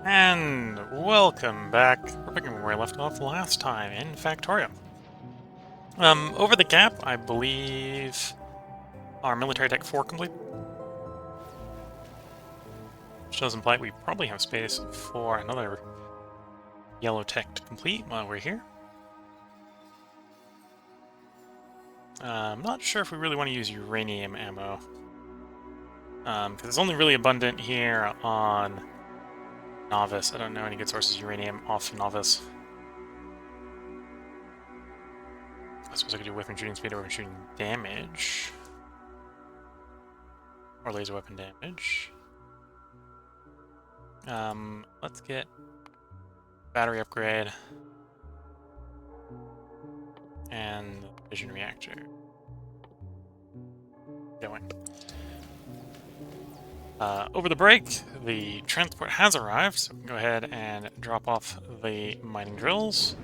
And welcome back. We're picking where we left off last time in Factorio. Over the gap, I believe our military tech 4 complete. Which does imply we probably have space for another yellow tech to complete while we're here. I'm not sure if we really want to use uranium ammo. Because it's only really abundant here on Novice. I don't know any good sources of uranium off Novice. I suppose I could do weapon shooting speed or weapon shooting damage. Or laser weapon damage. Let's get battery upgrade and fission reactor going. Over the break, the transport has arrived, so we can go ahead and drop off the mining drills.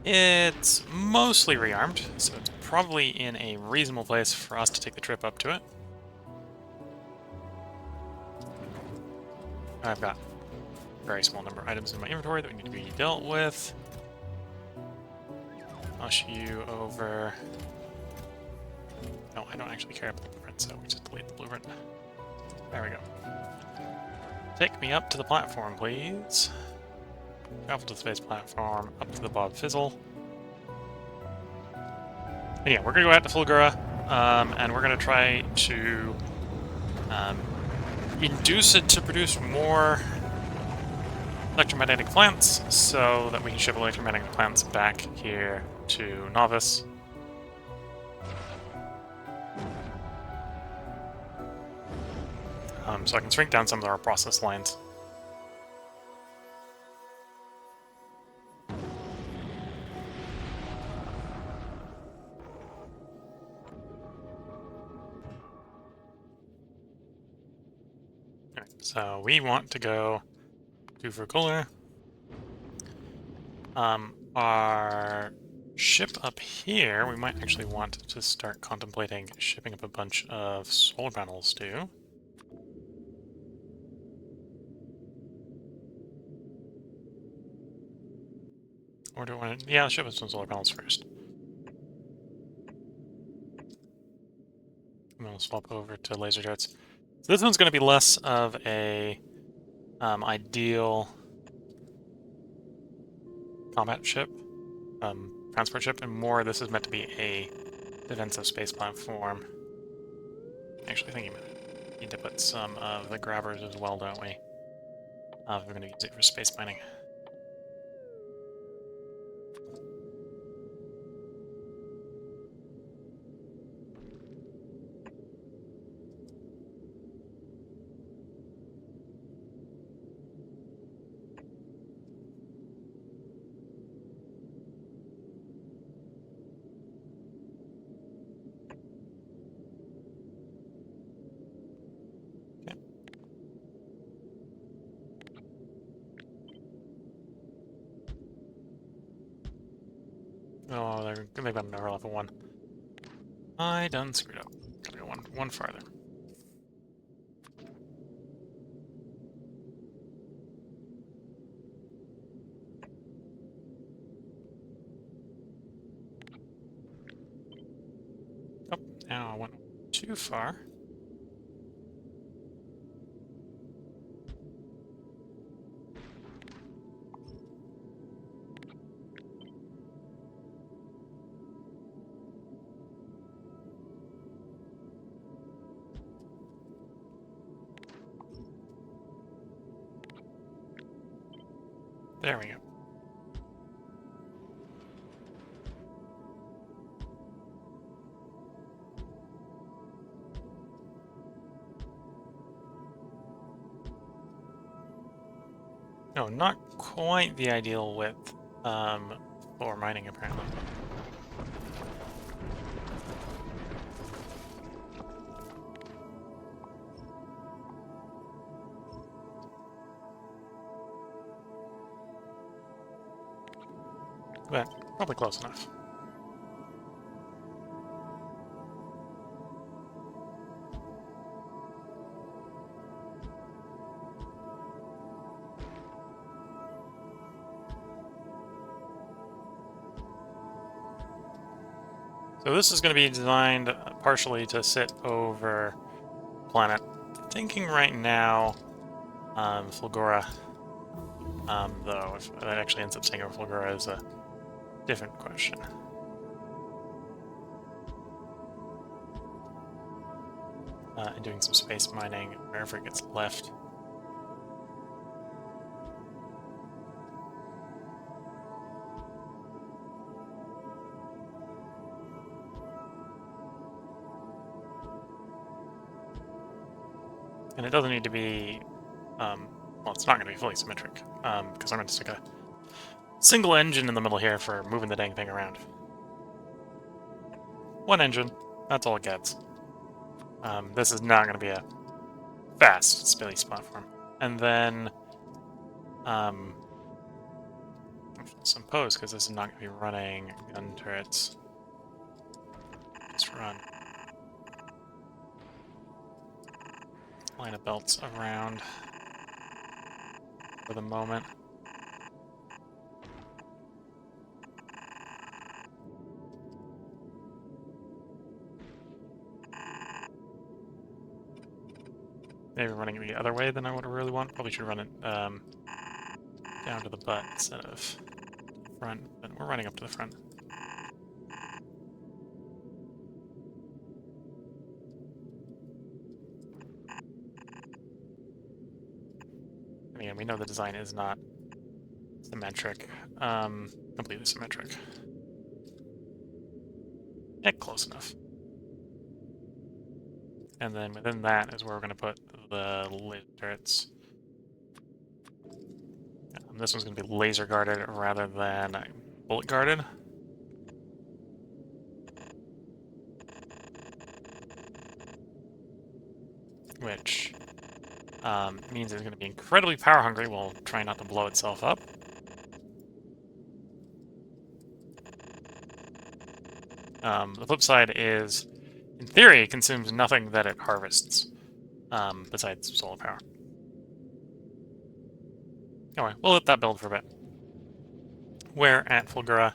It's mostly rearmed, so it's probably in a reasonable place for us to take the trip up to it. I've got a very small number of items in my inventory that we need to be dealt with. I'll show you over... No, I don't actually care about the blueprint, so we just delete the blueprint. There we go. Take me up to the platform, please. Travel to the space platform, up to the Bob Fizzle. And yeah, we're gonna go out to Fulgora, and we're gonna try to induce it to produce more electromagnetic plants so that we can ship electromagnetic plants back here to Novice. So I can shrink down some of our process lines. Right, so we want to go to Fulgora. Our ship up here, we might actually want to start contemplating shipping up a bunch of solar panels too. Or do I want to... Yeah, let's ship up some solar panels first. I'm going to swap over to laser darts. So this one's going to be less of a ideal combat ship, transport ship, and more this is meant to be a defensive space platform. Actually, I think you need to put some of the grabbers as well, don't we? We're going to use it for space mining. Oh, they've got another level 1. I done screwed up. Gotta go one farther. Oh, now I went too far. There we go. No, not quite the ideal width for mining, apparently. But probably close enough. So this is going to be designed partially to sit over planet. Thinking right now, Fulgora, though, if it actually ends up staying over Fulgora is a different question. And doing some space mining wherever it gets left. And it doesn't need to be, well, it's not going to be fully symmetric, because I'm going to stick a single engine in the middle here for moving the dang thing around. One engine, that's all it gets. This is not going to be a fast space platform. And then, some pose, because this is not going to be running gun turrets. Just run. Line of belts around for the moment. Maybe running the other way than I would really want. Probably should run it down to the butt instead of front, but we're running up to the front. And again, we know the design is not symmetric, completely symmetric. Yeah, close enough. And then within that is where we're going to put the laser turrets. This one's going to be laser guarded rather than bullet guarded. Which means it's going to be incredibly power hungry while trying not to blow itself up. The flip side is, in theory, it consumes nothing that it harvests besides solar power. Anyway, we'll let that build for a bit. We're at Fulgora.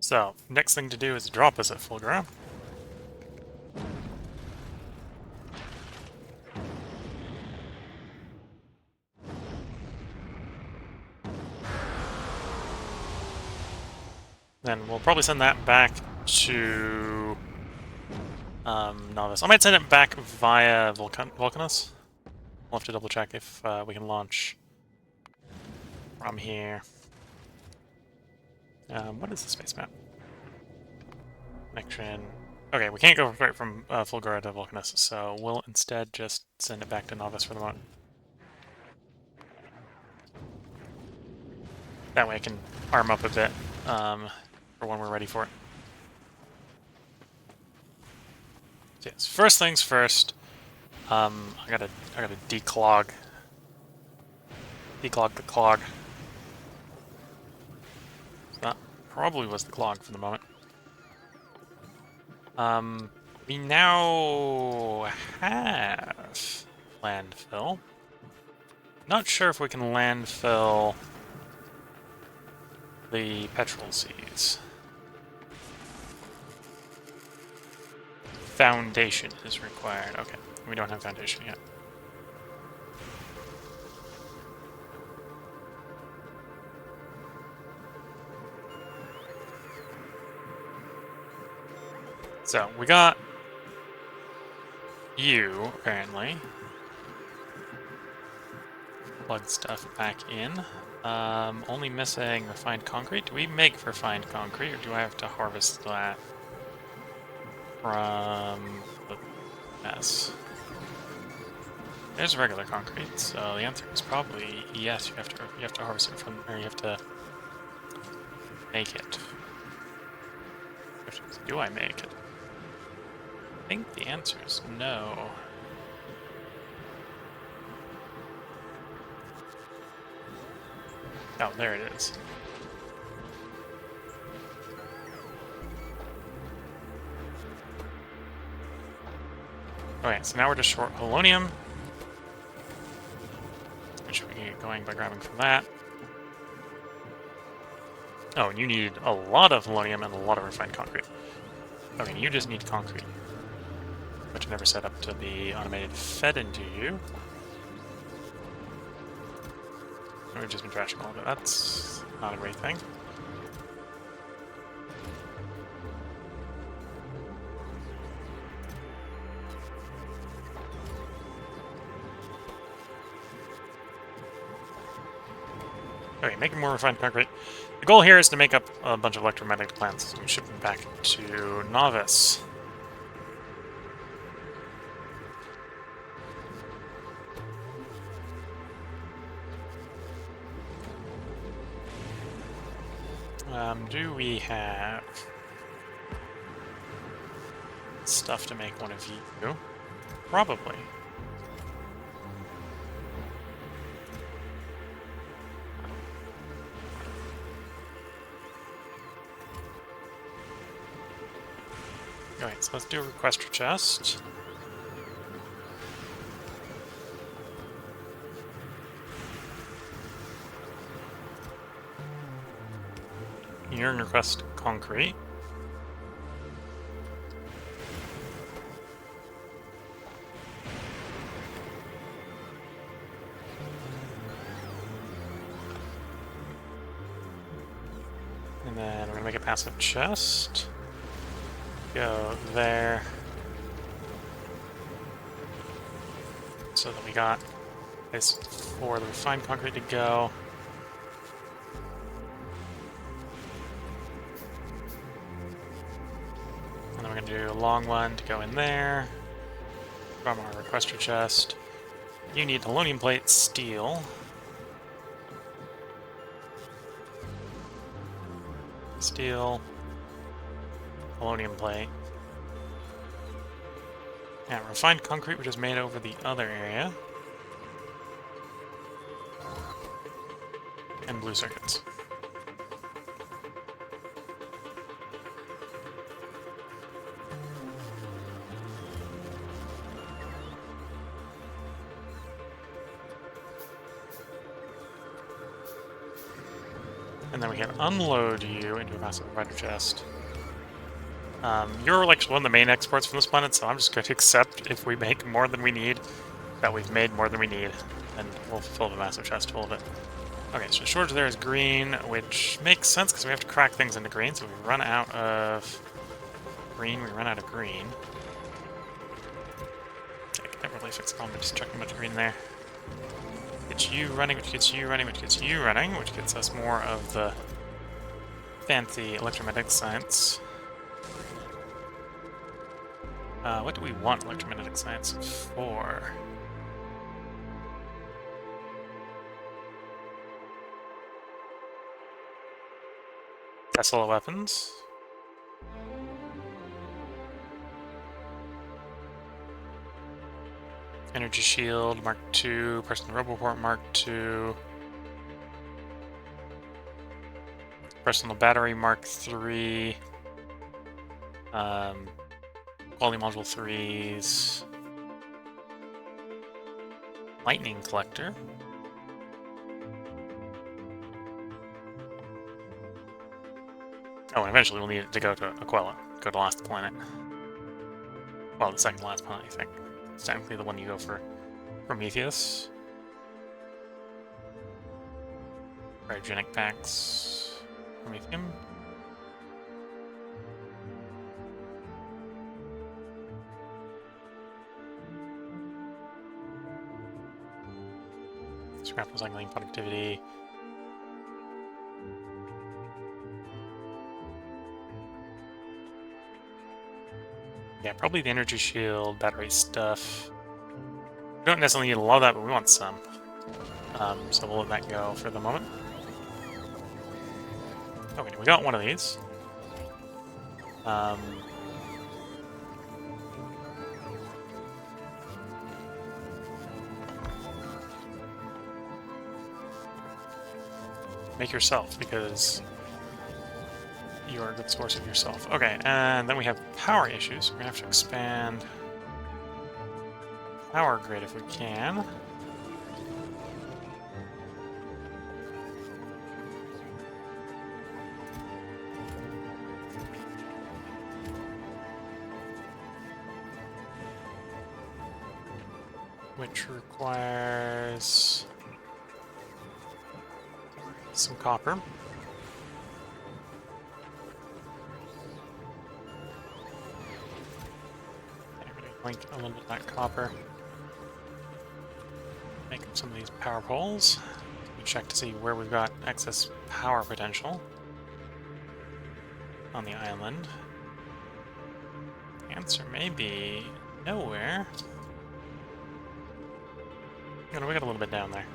So, next thing to do is drop us at Fulgora. Then we'll probably send that back to Novice. I might send it back via Vulcanus. We'll have to double check if we can launch from here. What is the space map? Connection. Okay, we can't go right from Fulgora to Vulcanus, so we'll instead just send it back to Novice for the moment. That way I can arm up a bit for when we're ready for it. So yes, first things first. I gotta declog the clog. So that probably was the clog for the moment. We now have landfill. Not sure if we can landfill the petrol seeds. Foundation is required. Okay, we don't have foundation yet. So, we got you, apparently. Plug stuff back in. Only missing refined concrete. Do we make refined concrete, or do I have to harvest that from the mess? There's regular concrete, so the answer is probably yes. You have to harvest it from, or you have to make it. Do I make it? I think the answer is no. Oh, there it is. Okay, so now we're just short polonium, which we can get going by grabbing from that. Oh, and you need a lot of polonium and a lot of refined concrete. Okay, you just need concrete, which I never set up to be automated fed into you. We've just been trashing all of it. That's not a great thing. Okay, making more refined concrete. The goal here is to make up a bunch of electromagnetic plants and ship them back to Novice. Do we have stuff to make one of you? Probably. Alright, so let's do a requester chest. You're gonna request concrete. And then we're gonna make a passive chest. Go there. So that we got this for the refined concrete to go. And then we're gonna do a long one to go in there. From our requester chest. You need aluminum plate, steel. Steel. Aluminum plate. And refined concrete, which is made over the other area. And blue circuits. And then we can unload you into a massive provider chest. You're like one of the main exports from this planet, so I'm just going to accept if we make more than we need, that we've made more than we need, and we'll fill the massive chest full of it. Okay, so the shortage there is green, which makes sense because we have to crack things into green, so we run out of green, we run out of green. Okay, I can't really fix it, I'm just chucking a bunch of green there. Gets you running, which gets you running, which gets you running, which gets us more of the fancy electromagnetic science. What do we want electromagnetic science for? Tesla weapons. Energy shield, Mark II. Personal roboport, Mark II. Personal battery, Mark III. Quality module 3s. Lightning collector. Oh, and eventually we'll need it to go to Aquila. Go to last planet. Well, the second last planet, I think. It's technically the one you go for Prometheus. Cryogenic packs. Promethium. Scrap recycling productivity. Yeah, probably the energy shield, battery stuff. We don't necessarily need a lot of that, but we want some. So we'll let that go for the moment. Okay, we got one of these. Make yourself, because you are a good source of yourself. Okay, and then we have power issues. We're gonna have to expand power grid if we can. which requires some copper. I'm going to link a little bit of that copper. Make some of these power poles. We check to see where we've got excess power potential on the island. The answer may be nowhere. Oh, no, we got a little bit down there.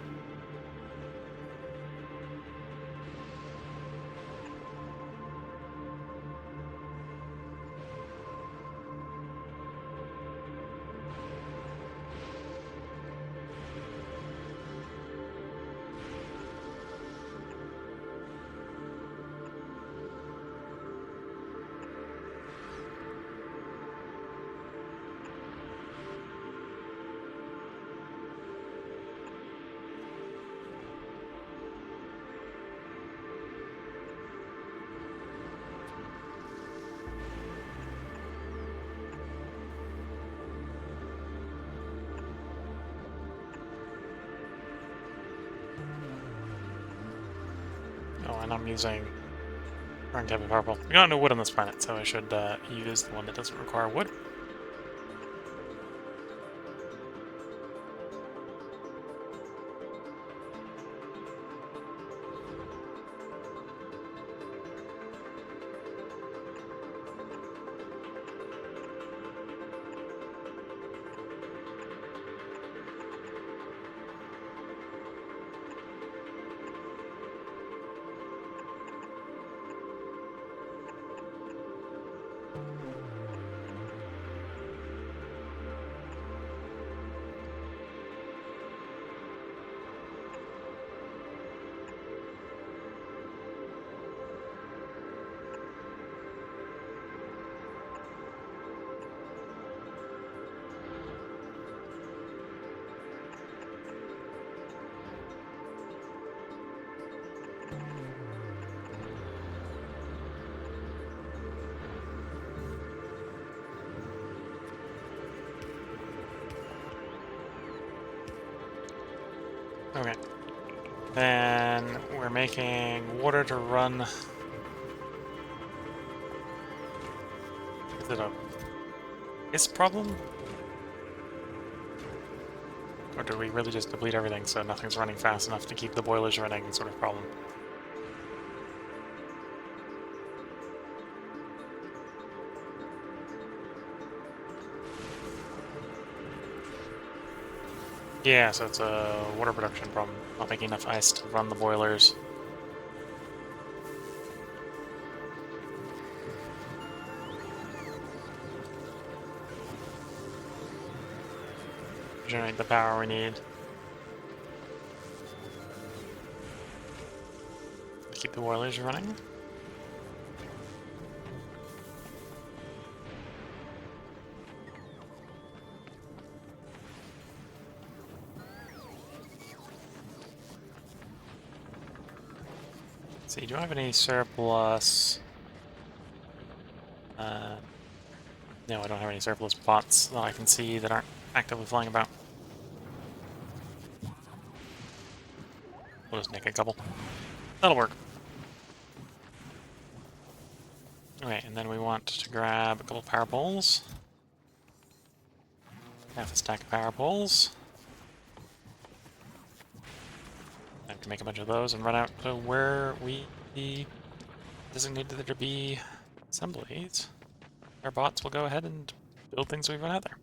Oh, and I'm using wrong type of power pole. We got no wood on this planet, so I should use the one that doesn't require wood. Okay. Then we're making water to run. Is it a problem? Or do we really just deplete everything so nothing's running fast enough to keep the boilers running sort of problem? Yeah, so it's a water production problem. Not making enough ice to run the boilers. Generate the power we need. Keep the boilers running. Let's see, do I have any surplus? No, I don't have any surplus bots that I can see that aren't actively flying about. We'll just nick a couple. That'll work. Okay, and then we want to grab a couple power poles. Half a stack of power poles. I have to make a bunch of those and run out to where we designated there to be assemblies. Our bots will go ahead and build things we've run out there.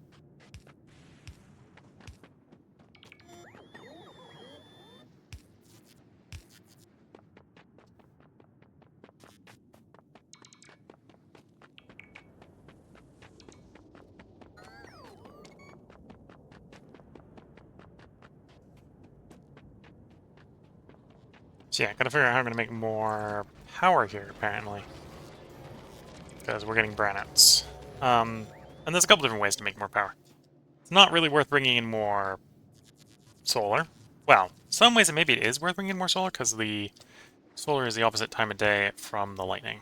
So yeah, gotta figure out how I'm gonna make more power here, apparently. Because we're getting brownouts. And there's a couple different ways to make more power. It's not really worth bringing in more solar. Well, some ways maybe it is worth bringing in more solar, because the solar is the opposite time of day from the lightning.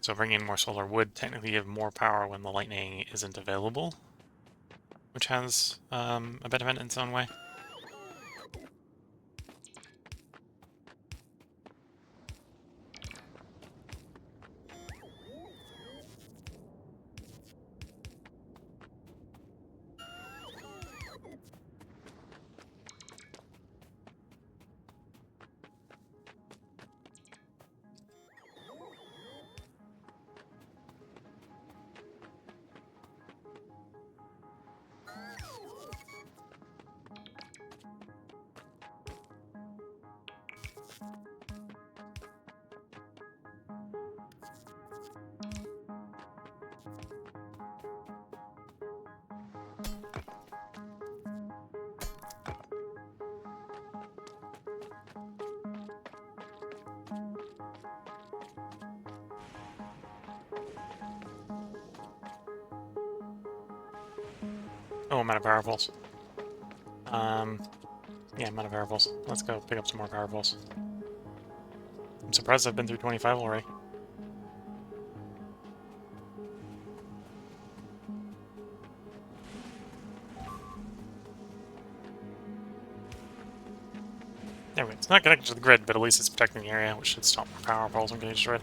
So bringing in more solar would technically give more power when the lightning isn't available, which has a benefit in its own way. Oh, I'm out of power pulse. Yeah, I'm out of power pulse. Let's go pick up some more power pulse. I'm surprised I've been through 25 already. There we go. It's not connected to the grid, but at least it's protecting the area, which should stop more power poles from getting destroyed.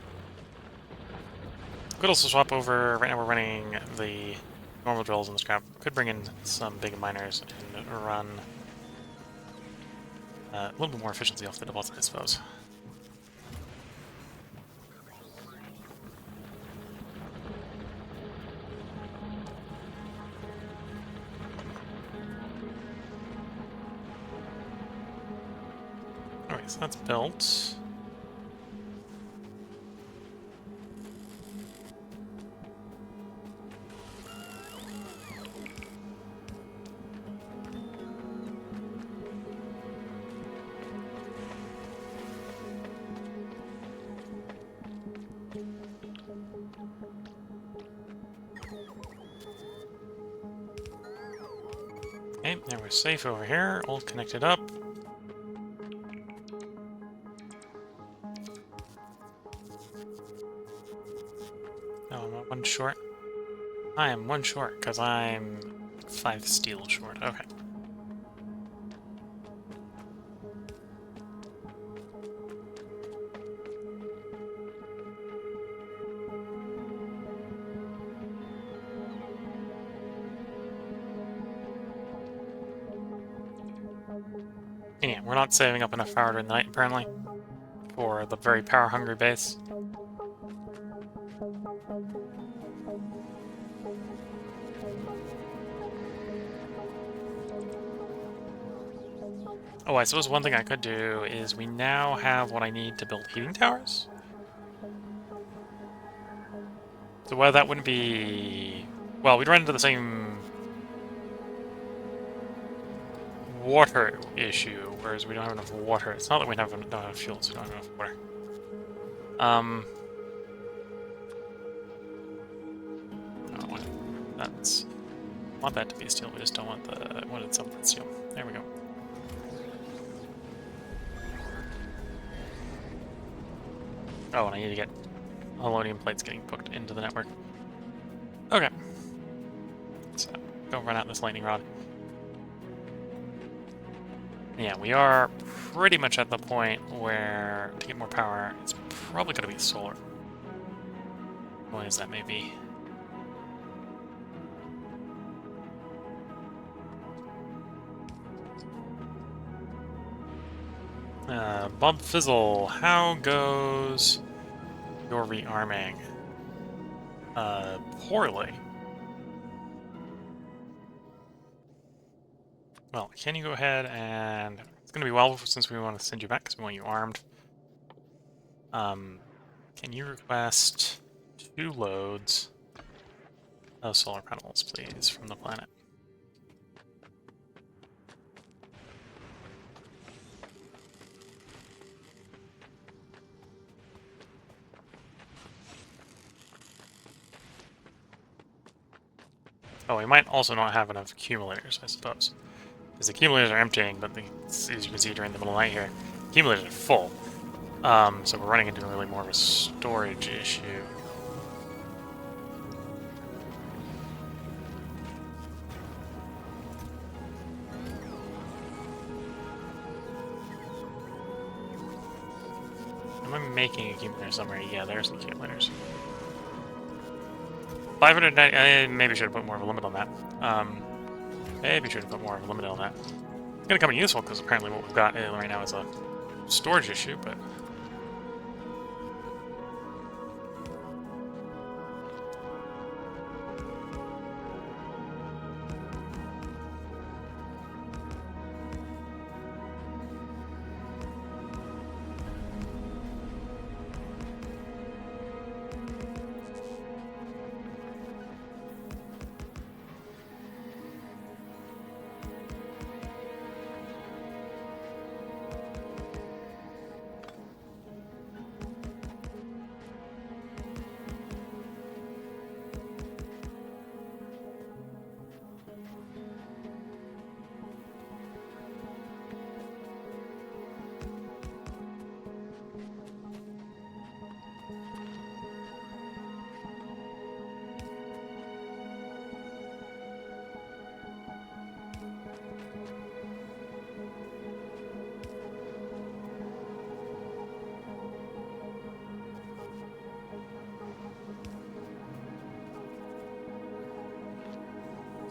Could also swap over. Right now we're running the normal drills in the scrap. Could bring in some big miners and run a little bit more efficiency off the deposit, I suppose. Alright, so that's built. Okay, now we're safe over here, all connected up. No, I'm not one short. I am one short, because I'm 5 steel short. Okay. And yeah, we're not saving up enough power during the night, apparently, for the very power-hungry base. Oh, I suppose one thing I could do is we now have what I need to build heating towers. So while that wouldn't be... Well, we'd run into the same water issue, whereas we don't have enough water. It's not that we don't have enough fuel, so we don't have enough water. Oh, that's... I want that to be steel, we just don't want the... I wanted something steel. There we go. Oh, and I need to get aluminum plates getting booked into the network. Okay. So, go run out this lightning rod. Yeah, we are pretty much at the point where, to get more power, it's probably going to be solar. What is that, maybe? Bob Fizzle, how goes your rearming? Poorly. Well, can you go ahead and... It's going to be well since we want to send you back because we want you armed. Can you request 2 loads of solar panels, please, from the planet? Oh, we might also not have enough accumulators, I suppose. Because the accumulators are emptying, but as you can see during the middle of the night here, accumulators are full. So we're running into really more of a storage issue. Am I making accumulators somewhere? Yeah, there's accumulators. 590. I maybe should have put more of a limit on that. Maybe should have put more of a limit on that. It's gonna come in useful because apparently what we've got right now is a storage issue, but.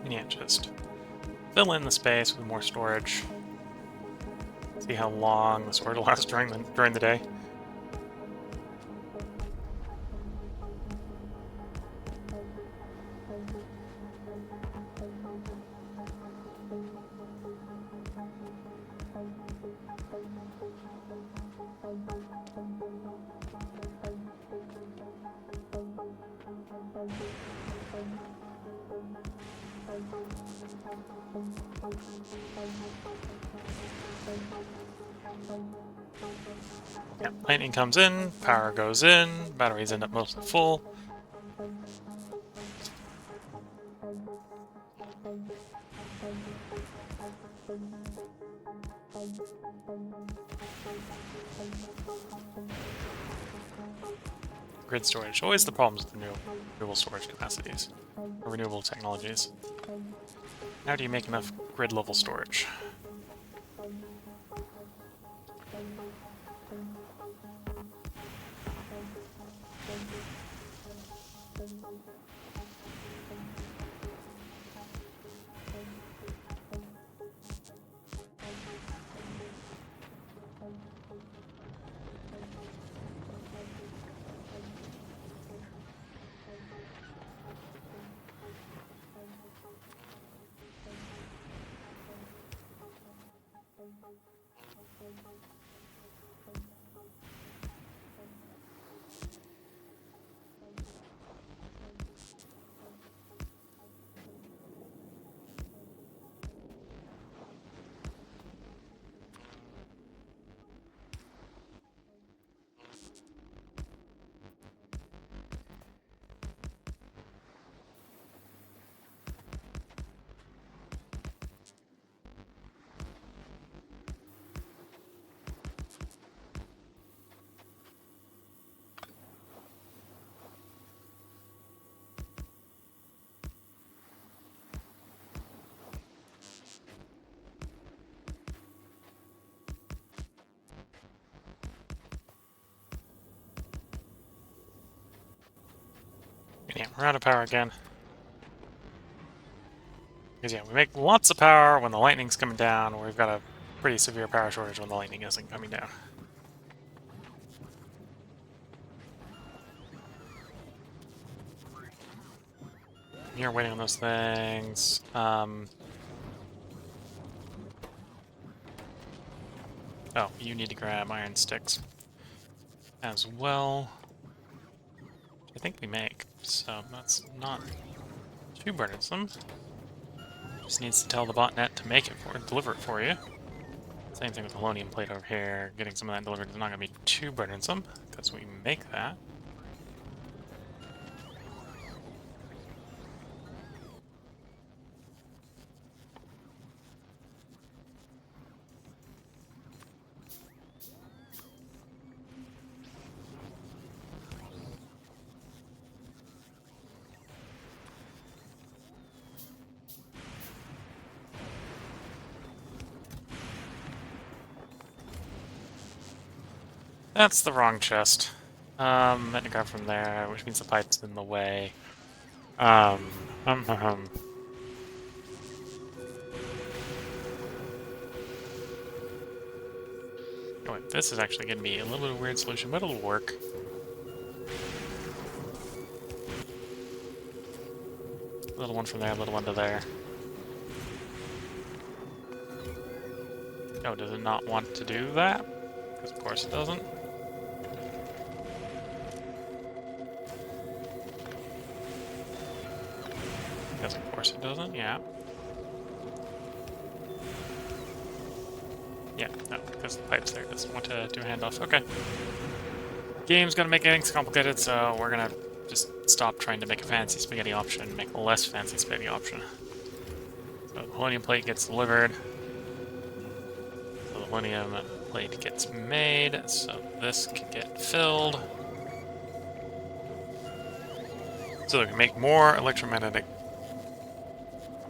Yeah, just fill in the space with more storage. See how long the storage lasts during the day. Yep, lightning comes in, power goes in, batteries end up mostly full. Grid storage, always the problems with renewable storage capacities, or renewable technologies. How do you make enough grid level storage? Yeah, we're out of power again. Because yeah, we make lots of power when the lightning's coming down, or we've got a pretty severe power shortage when the lightning isn't coming down. You're waiting on those things. Oh, you need to grab iron sticks as well. I think we make, so that's not too burdensome. Just needs to tell the botnet to make it deliver it for you. Same thing with the polonium plate over here. Getting some of that delivered is not going to be too burdensome, because we make that. That's the wrong chest. Meant to grab from there, which means the pipe's in the way. Um, um, um, um. Oh, wait, this is actually going to be a little bit of a weird solution, but it'll work. Little one from there, little one to there. Oh, does it not want to do that? Because of course it doesn't. Because of course it doesn't, yeah. Yeah, no, because the pipe's there, it doesn't want to do a handoff. Okay. Game's gonna make things complicated, so we're gonna just stop trying to make a fancy spaghetti option and make a less fancy spaghetti option. So the Millennium Plate gets delivered. So the Millennium Plate gets made, so this can get filled. So we can make more electromagnetic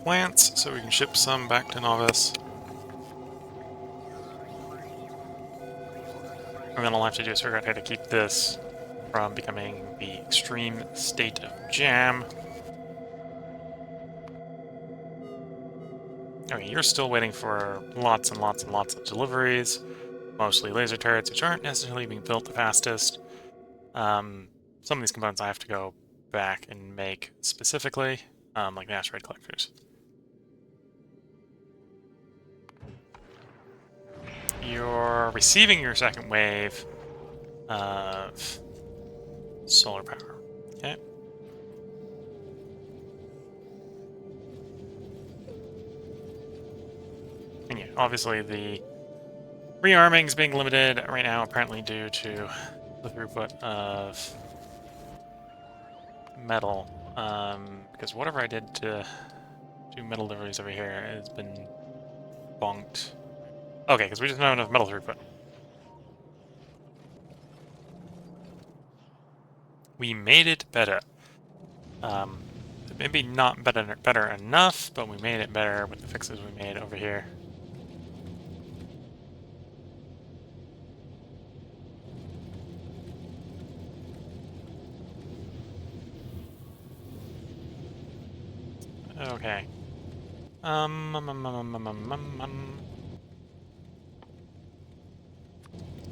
plants, so we can ship some back to Novice. And then all I have to do is figure out how to keep this from becoming the extreme state of jam. Okay, you're still waiting for lots and lots and lots of deliveries, mostly laser turrets, which aren't necessarily being built the fastest. Some of these components I have to go back and make specifically, like the asteroid collectors. You're receiving your second wave of solar power. Okay. And yeah, obviously the rearming is being limited right now, apparently due to the throughput of metal. Because whatever I did to do metal deliveries over here has been bonked. Okay, because we just don't have enough metal throughput. We made it better. Maybe not better enough, but we made it better with the fixes we made over here. Okay.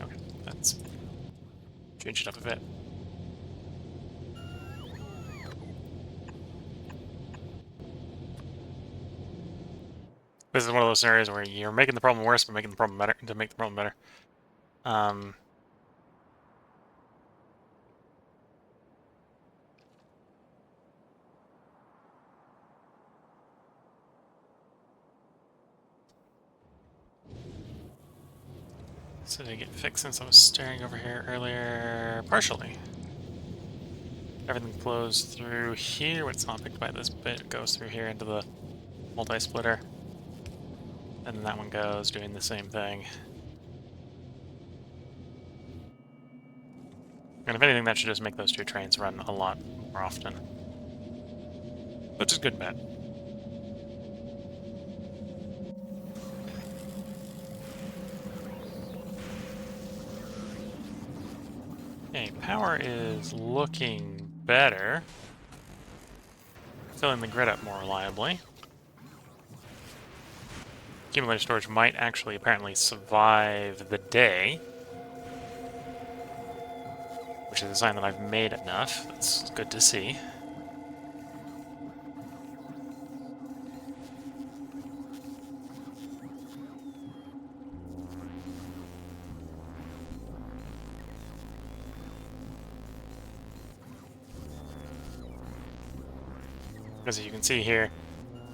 Okay, let's change it up a bit. This is one of those scenarios where you're making the problem worse, but making the problem better to make the problem better. So did I get fixed since I was staring over here earlier? Partially. Everything flows through here. When it's not picked by this bit, it goes through here into the multi-splitter. And then that one goes doing the same thing. And if anything, that should just make those two trains run a lot more often. Which is good and bad. Okay, power is looking better. Filling the grid up more reliably. Accumulator storage might actually apparently survive the day. Which is a sign that I've made enough. That's good to see. As you can see here,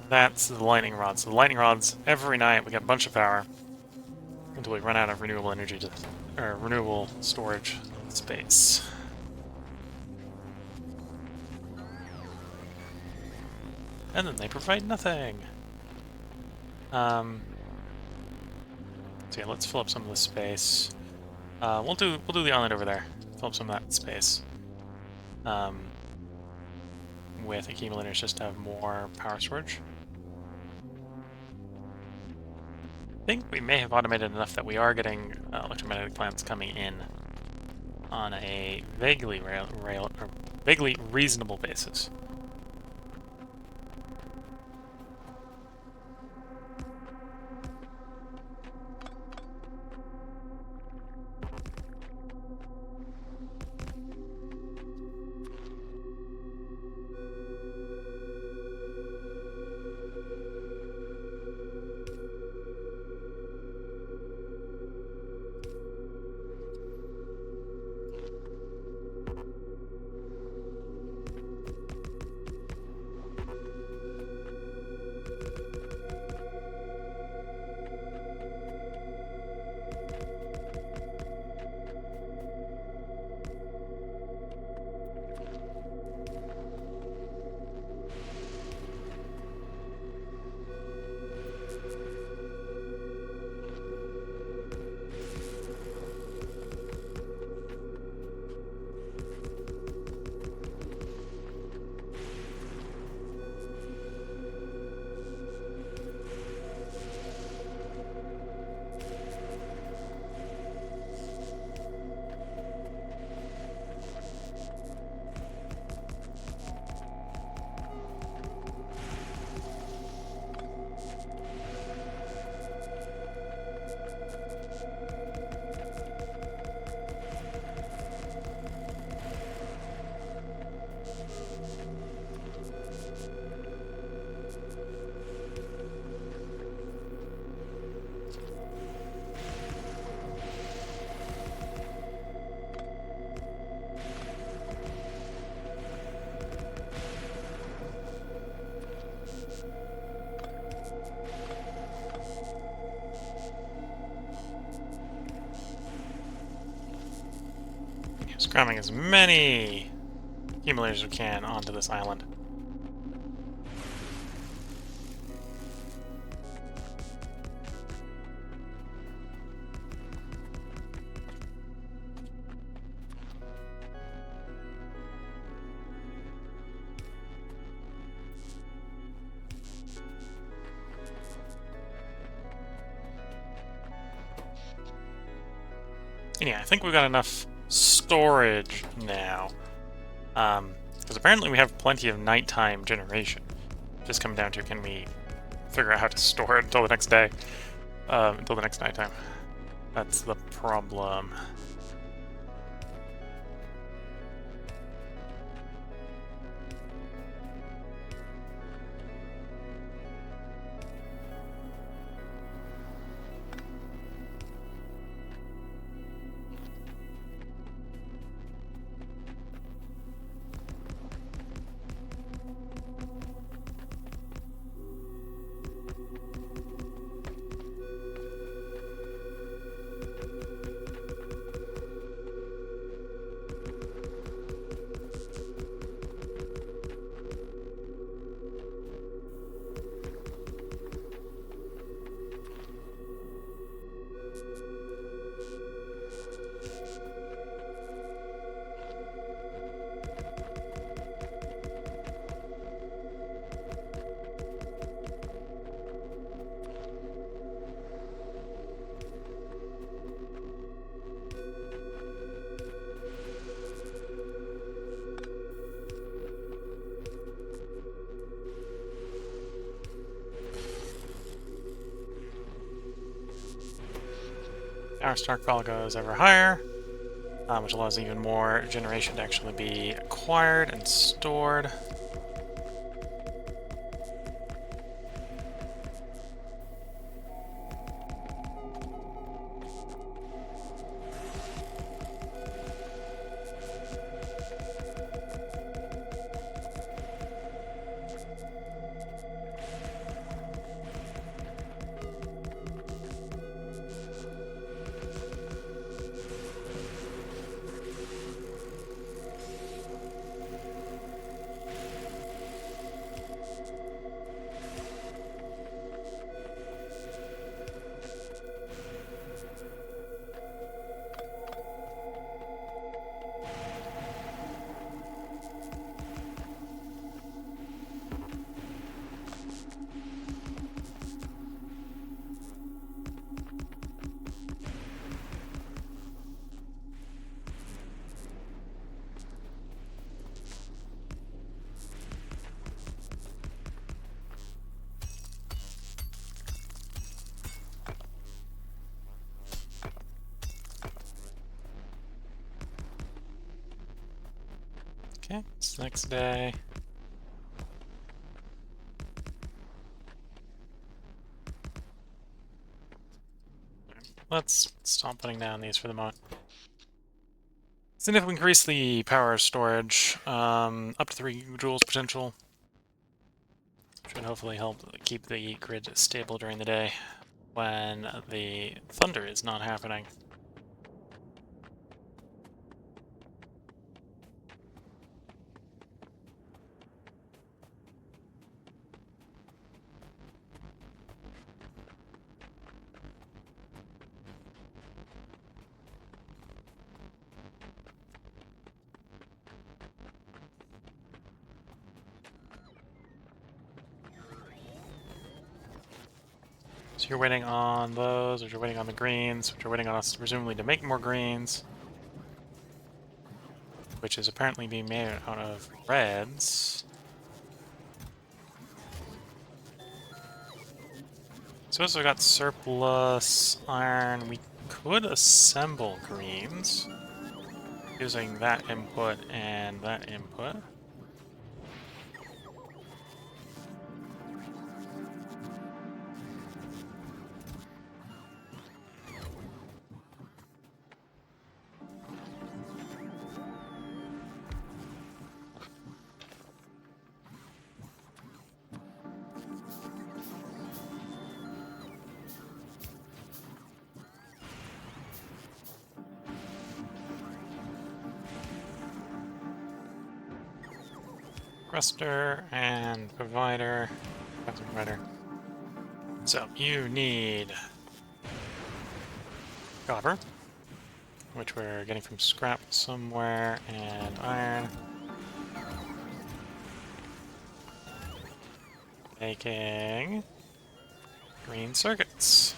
that's the lightning rods. So the lightning rods, every night we get a bunch of power until we run out of renewable energy or renewable storage space. And then they provide nothing. So yeah, let's fill up some of this space. We'll do the island over there. Fill up some of that space. With accumulators just to have more power storage. I think we may have automated enough that we are getting electromagnetic plants coming in on a vaguely vaguely reasonable basis. Just cramming as many accumulators as we can onto this island. And yeah, I think we've got enough storage now. Because apparently we have plenty of nighttime generation. Just coming down to, can we figure out how to store it until the next day? Until the next nighttime. That's the problem. Our stockpile goes ever higher, which allows even more generation to actually be acquired and stored. Okay, it's the next day. Let's stop putting down these for the moment. Significantly increase the power storage, up to 3 joules potential. Should hopefully help keep the grid stable during the day when the thunder is not happening. So you're waiting on those, or you're waiting on the greens, which are waiting on us presumably to make more greens, which is apparently being made out of reds. So we got surplus iron. We could assemble greens using that input and that input. Requester and provider. Provider. So you need copper, which we're getting from scrap somewhere, and iron. Making green circuits.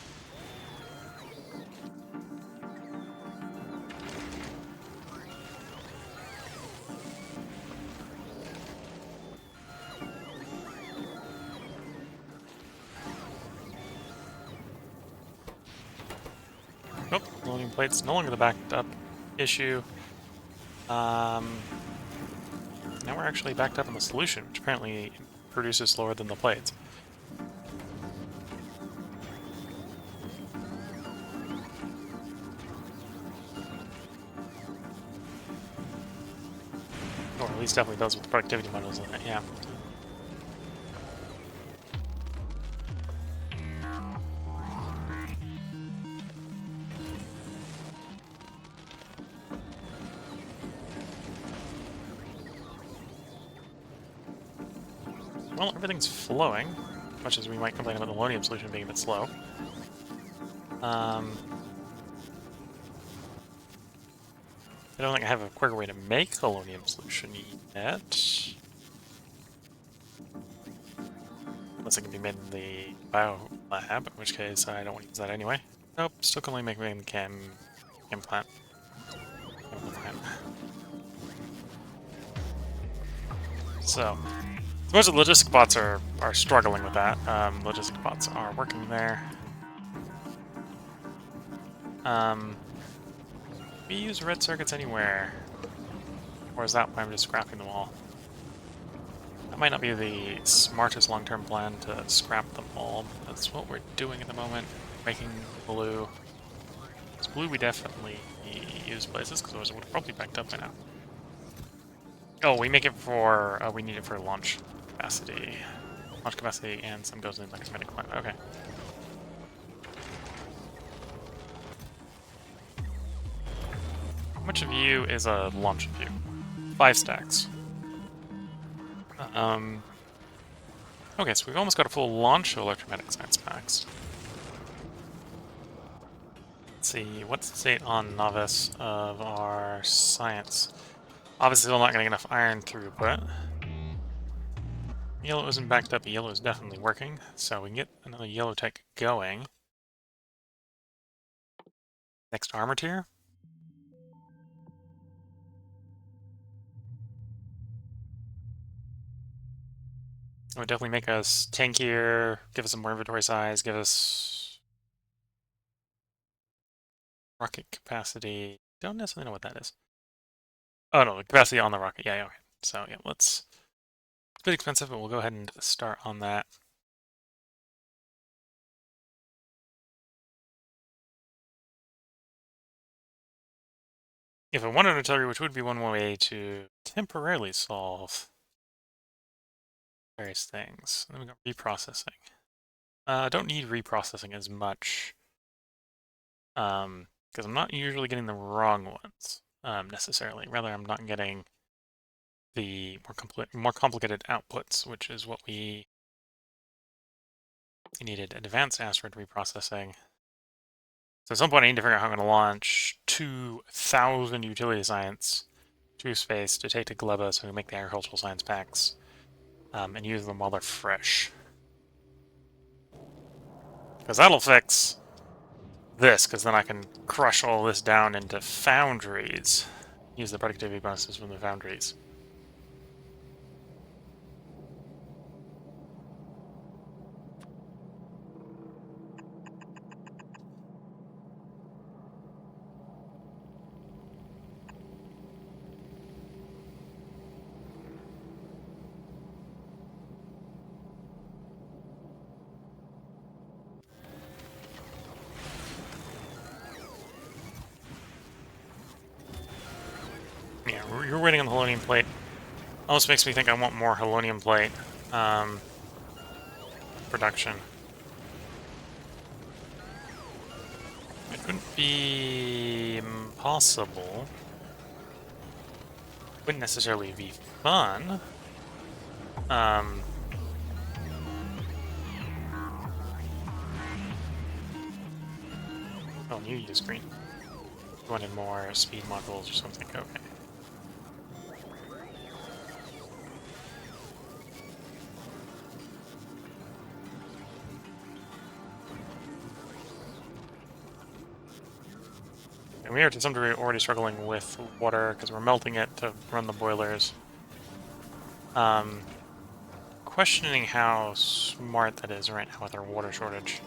Nope, loading plates no longer the backed up issue. Now we're actually backed up in the solution, which apparently produces slower than the plates. Or at least definitely does with the productivity models in it, yeah. Well, everything's flowing, much as we might complain about the Lonium solution being a bit slow. I don't think I have a quicker way to make the Lonium solution yet. Unless it can be made in the bio lab, in which case I don't want to use that anyway. Nope, still can only make it in the chem plant. So, most of the logistic bots are struggling with that. Logistic bots are working there. We use red circuits anywhere. Or is that why I'm just scrapping them all? That might not be the smartest long-term plan to scrap them all, but that's what we're doing at the moment. Making blue. It's blue we definitely use places, because otherwise it would have probably backed up by now. Oh, we make it for, we need it for launch capacity. Launch capacity and some goes in like a medic plant. Okay. How much of you is a launch of you? 5 stacks. Okay, so we've almost got a full launch of electromagnetic science packs. Let's see, what's the state on novice of our science? Obviously still not getting enough iron throughput. Yellow isn't backed up, yellow is definitely working, so we can get another yellow tech going. Next armor tier. It would definitely make us tankier, give us some more inventory size, give us rocket capacity. Don't necessarily know what that is. Oh no, the capacity on the rocket. Yeah, okay. So yeah, it's a bit expensive, but we'll go ahead and start on that. If I wanted to tell you which would be one way to temporarily solve various things, then we go reprocessing. I don't need reprocessing as much, because I'm not usually getting the wrong ones necessarily. Rather, I'm not getting the more complicated outputs, which is what we needed. Advanced asteroid reprocessing. So at some point, I need to figure out how I'm going to launch 2,000 utility science to space to take to Gleba so we can make the agricultural science packs and use them while they're fresh. Because that'll fix this, because then I can crush all this down into foundries. Use the productivity bonuses from the foundries. Yeah, you're waiting on the Halonium plate. Almost makes me think I want more Halonium plate production. It wouldn't be impossible. Wouldn't necessarily be fun. Oh, you use green. You wanted more speed modules or something. Okay. And we are to some degree already struggling with water because we're melting it to run the boilers. Questioning how smart that is right now with our water shortage.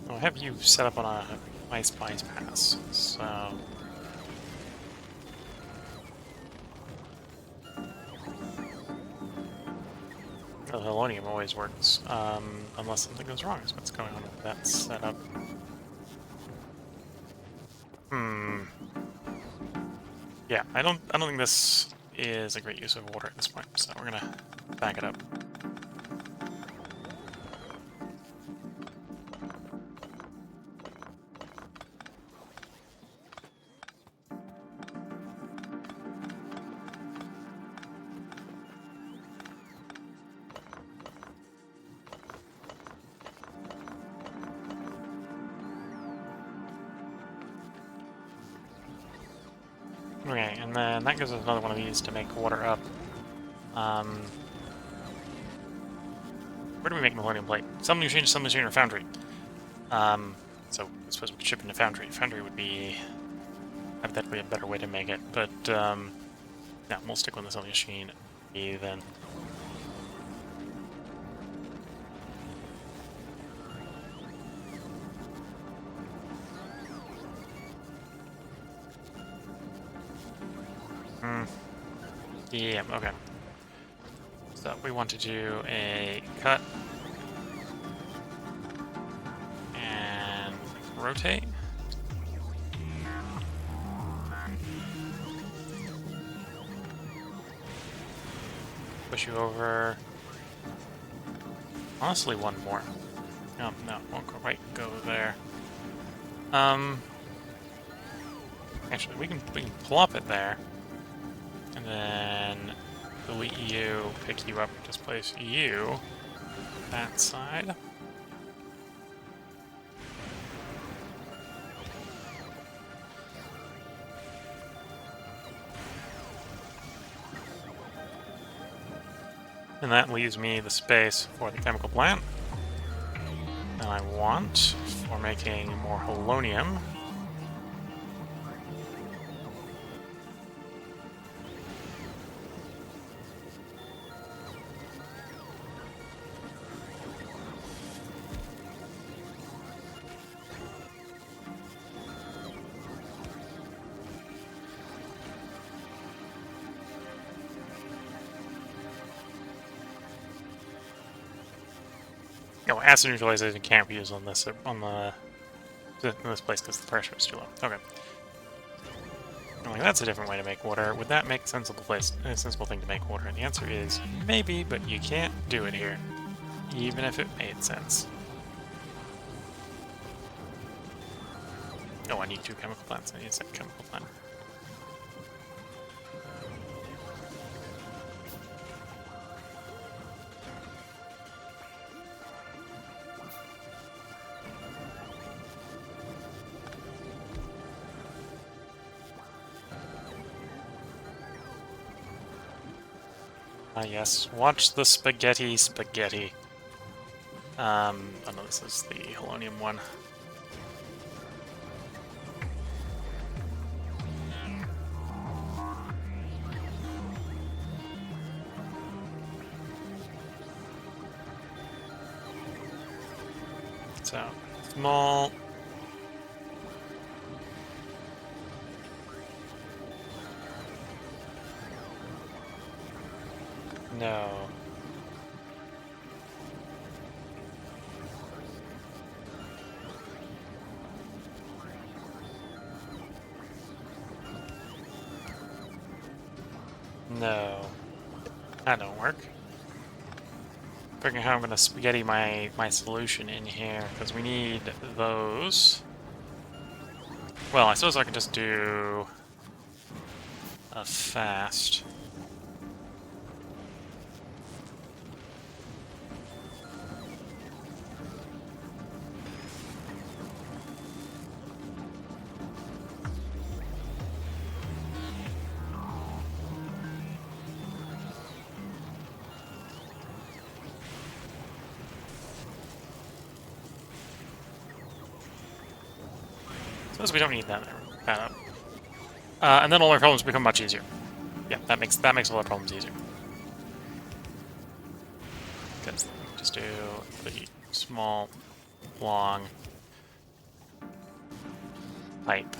I'll have you set up on a ice pass, so... The Halonium always works, unless something goes wrong is what's going on with that setup. Yeah, I don't think this is a great use of water at this point, so we're gonna back it up. Okay, and then that gives us another one of these to make water up. Where do we make Millennium Plate? Some machine, or foundry. So I suppose we could ship into foundry. Foundry would be hypothetically a better way to make it, but yeah, we'll stick with the sewing machine then. Yeah, okay. So we want to do a cut and rotate. Push you over. Honestly, one more. No, won't quite go there. Actually, we can plop it there, and then delete you, pick you up, just place you that side. And that leaves me the space for the chemical plant. And I want for making more Halonium. Oh, acid neutralization can't be used on this in this place because the pressure is too low. Okay. I'm like, that's a different way to make water. Would that make a sensible thing to make water? And the answer is maybe, but you can't do it here, even if it made sense. Oh, I need 2 chemical plants. I need a second chemical plant. Ah, yes. Watch the spaghetti. Oh no, this is the Helonium one. So, small. No. No. That don't work. Figuring how I'm gonna spaghetti my solution in here, because we need those. Well, I suppose I could just do a fast. Suppose we don't need that up. And then all our problems become much easier. Yeah, that makes all our problems easier. Because just do the small, long pipe.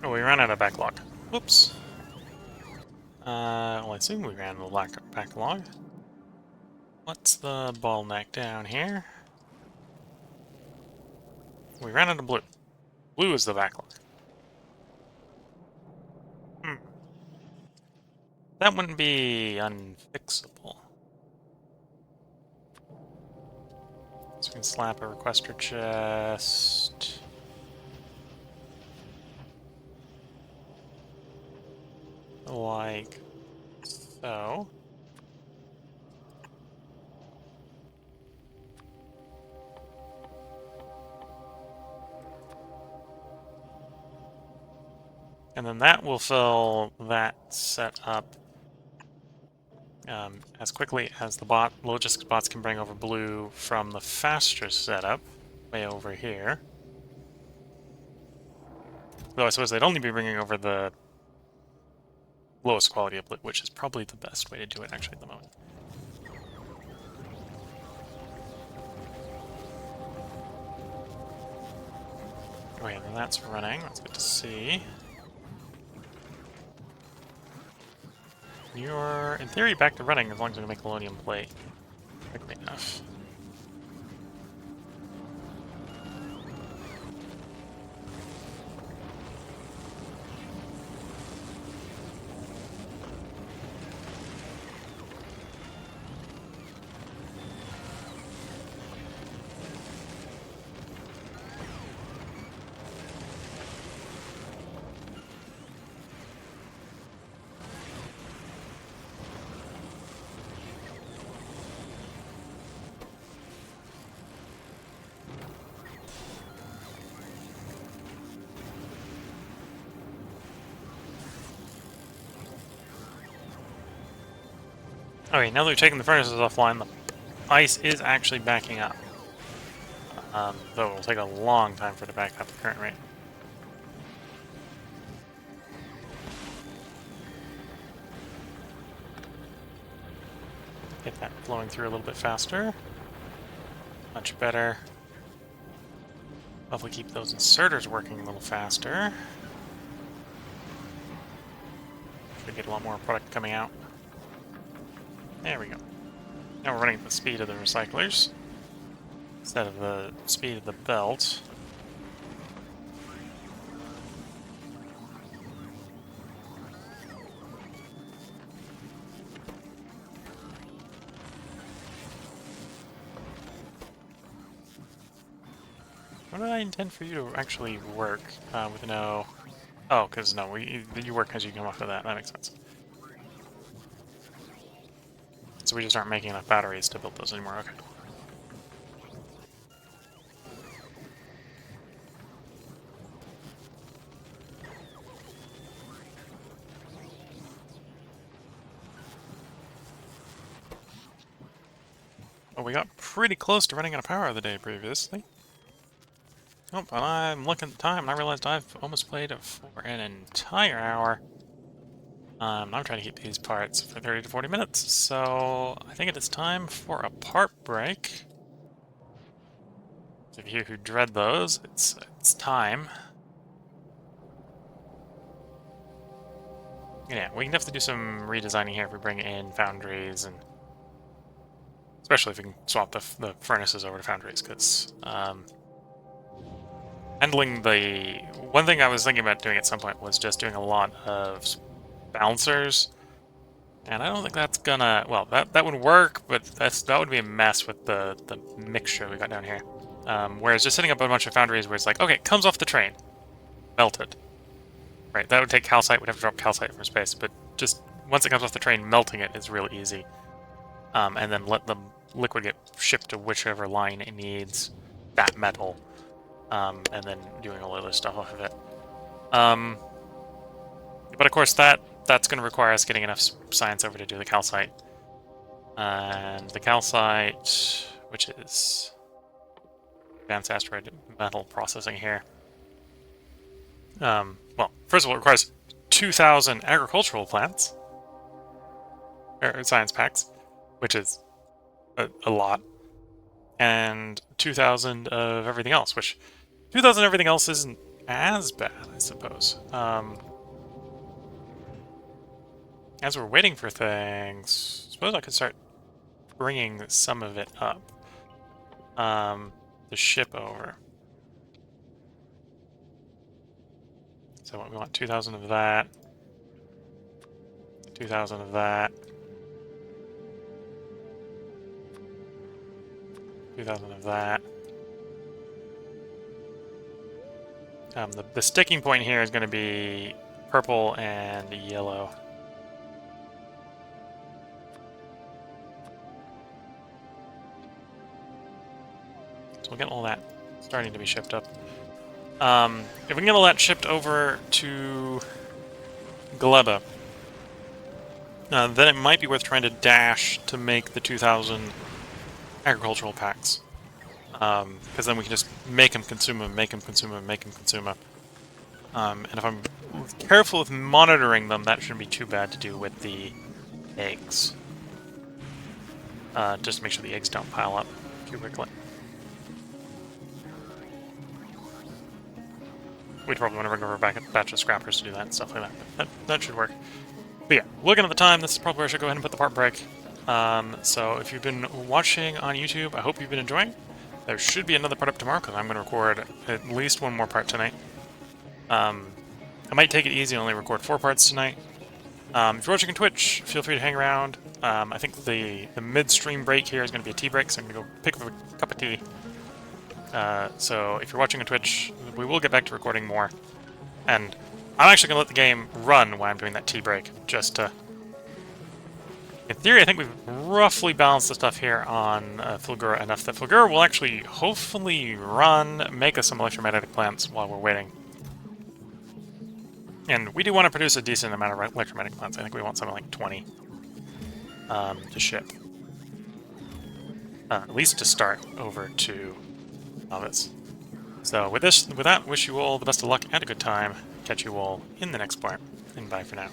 Oh, we ran out of backlog. Whoops. Well, I assume we ran out of backlog. What's the bottleneck down here? We ran out of blue. Blue is the backlog. That wouldn't be unfixable. So we can slap a requester chest. Like so. And then that will fill that setup as quickly as the logistics bots can bring over blue from the faster setup way over here. Though I suppose they'd only be bringing over the lowest quality of blue, which is probably the best way to do it actually at the moment. Oh yeah, then that's running. That's good to see. You're, in theory, back to running as long as we can make Helonium plate quickly enough. Okay, now that we've taken the furnaces offline, the ice is actually backing up. Though it will take a long time for it to back up at the current rate. Get that flowing through a little bit faster. Much better. Hopefully keep those inserters working a little faster. Should get a lot more product coming out. There we go. Now we're running at the speed of the recyclers instead of the speed of the belt. What did I intend for you to actually work with no... Oh, because no, you work as you come off of that. That makes sense. So we just aren't making enough batteries to build those anymore. Okay. Well, we got pretty close to running out of power the day previously. Oh, but I'm looking at the time and I realized I've almost played it for an entire hour. I'm trying to keep these parts for 30 to 40 minutes, so I think it is time for a part break. Those of you who dread those, it's time. Yeah, we can definitely do some redesigning here if we bring in foundries, and especially if we can swap the furnaces over to foundries, because handling the... One thing I was thinking about doing at some point was just doing a lot of balancers, and I don't think that's gonna... Well, that would work, but that would be a mess with the mixture we got down here. Whereas just setting up a bunch of foundries where it's like, okay, it comes off the train, melted. Right, that would take calcite, we'd have to drop calcite from space, but just once it comes off the train, melting it is real easy. And then let the liquid get shipped to whichever line it needs, that metal, and then doing all the other stuff off of it. But of course that's going to require us getting enough science over to do the calcite. And the calcite, which is advanced asteroid metal processing here. Well, first of all, it requires 2,000 agricultural plants, or science packs, which is a lot, and 2,000 of everything else, which 2,000 of everything else isn't as bad, I suppose. As we're waiting for things, I suppose I could start bringing some of it up. The ship over. So we want 2,000 of that, 2,000 of that, 2,000 of that. The sticking point here is going to be purple and yellow. So we'll get all that starting to be shipped up. If we can get all that shipped over to Gleba, then it might be worth trying to dash to make the 2,000 agricultural packs. Because then we can just make them, consume them, make them, consume them, make them, consume them. And if I'm careful with monitoring them, that shouldn't be too bad to do with the eggs. Just to make sure the eggs don't pile up too quickly. We'd probably want to bring over back a batch of scrappers to do that and stuff like that, but that should work. But yeah, looking at the time, this is probably where I should go ahead and put the part break. So if you've been watching on YouTube, I hope you've been enjoying. There should be another part up tomorrow, because I'm going to record at least one more part tonight. I might take it easy and only record 4 parts tonight. If you're watching on Twitch, feel free to hang around. I think the midstream break here is going to be a tea break, so I'm going to go pick up a cup of tea. So if you're watching on Twitch, we will get back to recording more. And I'm actually going to let the game run while I'm doing that tea break, just to... In theory, I think we've roughly balanced the stuff here on Fulgora enough that Fulgora will actually hopefully make us some electromagnetic plants while we're waiting. And we do want to produce a decent amount of electromagnetic plants. I think we want something like 20. to ship. At least to start over to Novice. So with that, wish you all the best of luck and a good time. Catch you all in the next part, and bye for now.